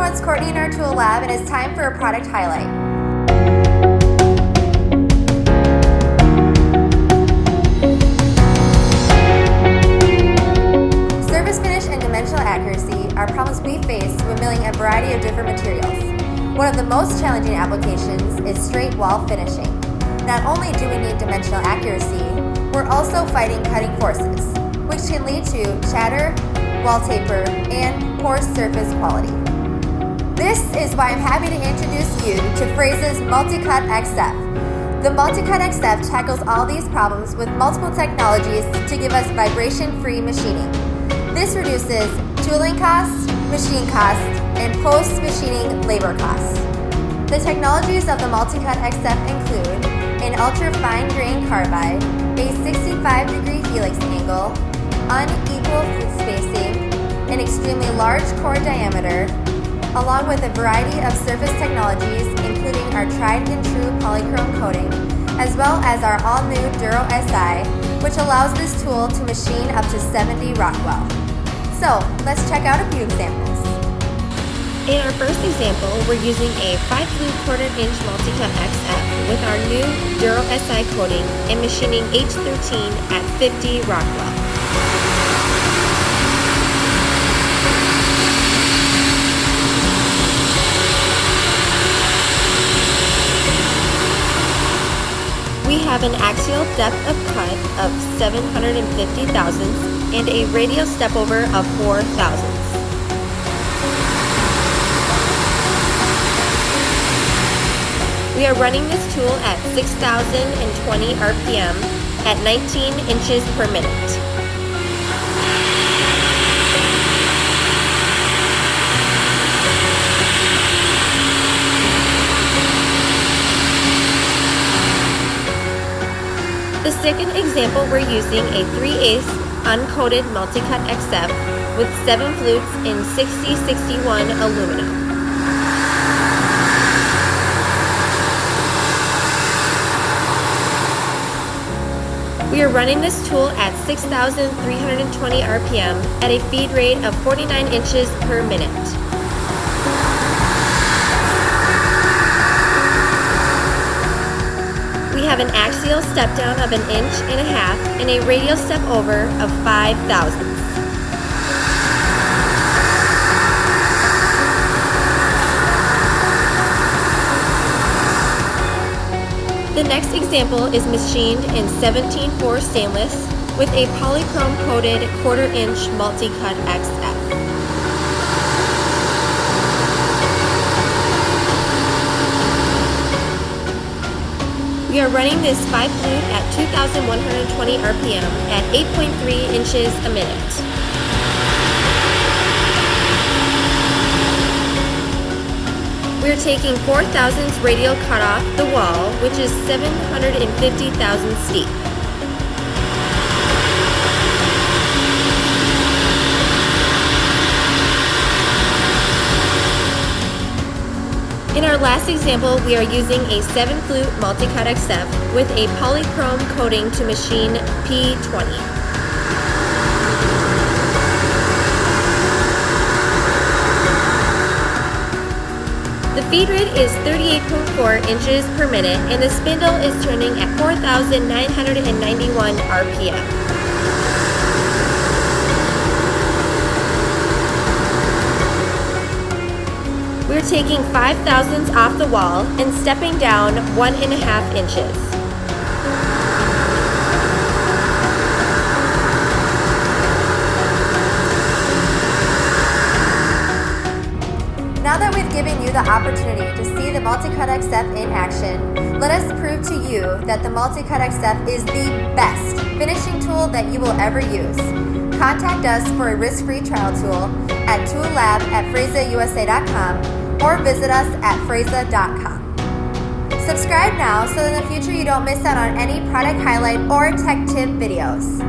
it's Courtney in our tool lab, and it's time for a product highlight. Surface finish and dimensional accuracy are problems we face when milling a variety of different materials. One of the most challenging applications is straight wall finishing. Not only do we need dimensional accuracy, we're also fighting cutting forces, which can lead to chatter, wallpaper, and poor surface quality. This is why I'm happy to introduce you to Fresa's Multicut XF. The Multicut XF tackles all these problems with multiple technologies to give us vibration-free machining. This reduces tooling costs, machine costs, and post-machining labor costs. The technologies of the Multicut XF include an ultra-fine grain carbide, a 65-degree helix angle, unequal flute spacing, an extremely large core diameter, along with a variety of surface technologies including our tried and true polychrome coating, as well as our all-new Duro SI, which allows this tool to machine up to 70 Rockwell. So, let's check out a few examples. In our first example, we're using a 5-flute 1/4-inch Multicut XF with our new Duro SI coating and machining H13 at 50 Rockwell. We have an axial depth of cut of 750 thousandths and a radial stepover of 4 thousandths. We are running this tool at 6,020 RPM at 19 inches per minute. The second example, we're using a 3/8 uncoated Multicut XF with 7 flutes in 6061 aluminum. We are running this tool at 6,320 RPM at a feed rate of 49 inches per minute. We have an axial step down of 1.5 inches and a radial step over of 5 thousandths. The next example is machined in 17-4 stainless with a polychrome coated 1/4-inch Multicut XF. We are running this 5-flute at 2,120 RPM at 8.3 inches a minute. We are taking 4 thousandths radial cut off the wall, which is 750 thousandths steep. In our last example, we are using a 7-flute Multicut XF with a polychrome coating to machine P20. The feed rate is 38.4 inches per minute and the spindle is turning at 4,991 RPM. We're taking 5 thousandths off the wall and stepping down 1.5 inches. Now that we've given you the opportunity to see the Multicut XF in action, let us prove to you that the Multicut XF is the best finishing tool that you will ever use. Contact us for a risk-free trial tool at toollab@fresausa.com or visit us at fresa.com. Subscribe now so that in the future you don't miss out on any product highlight or tech tip videos.